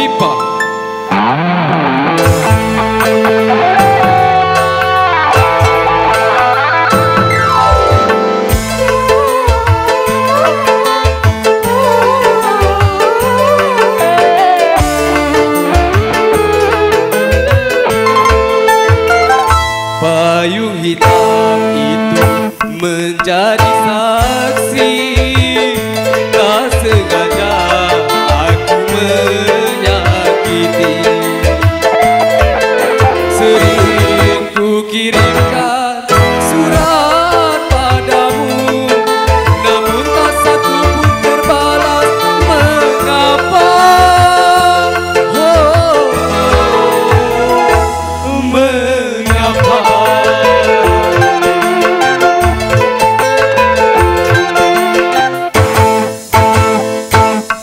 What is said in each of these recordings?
pipa. Payung hitam itu menjadi saksi, tak sengaja aku menyakiti. Sering ku kirimkan surat padamu, namun tak satu pun terbalas. Mengapa? Mengapa?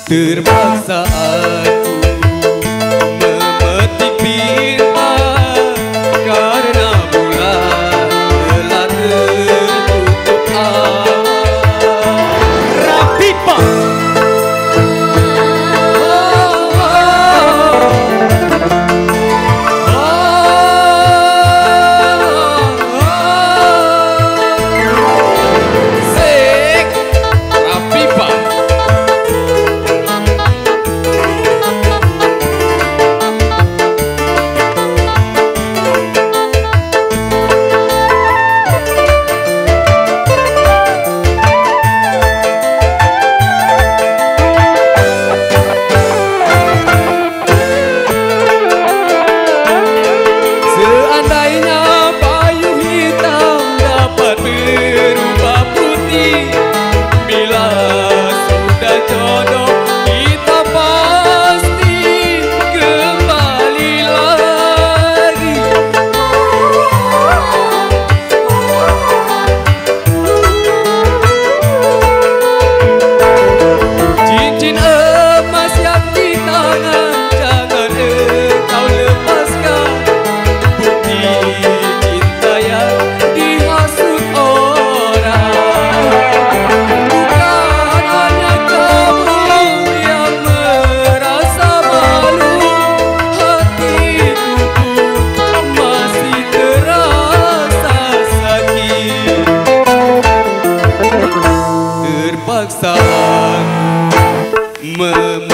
Terpaksa aku memetik pipa karena bulan telah tertutup awan. Rapipa. Sek Rapipa. Seandainya payung hitam dapat berubah putih, bila sudah jodoh kita pasti kembali lagi. Cincin emas yang di tangan jangan engkau lepaskan. Bukti cinta yang dihasut orang, bukan hanya kamu yang merasa malu. Hatiku pun masih terasa sakit. Terpaksa aku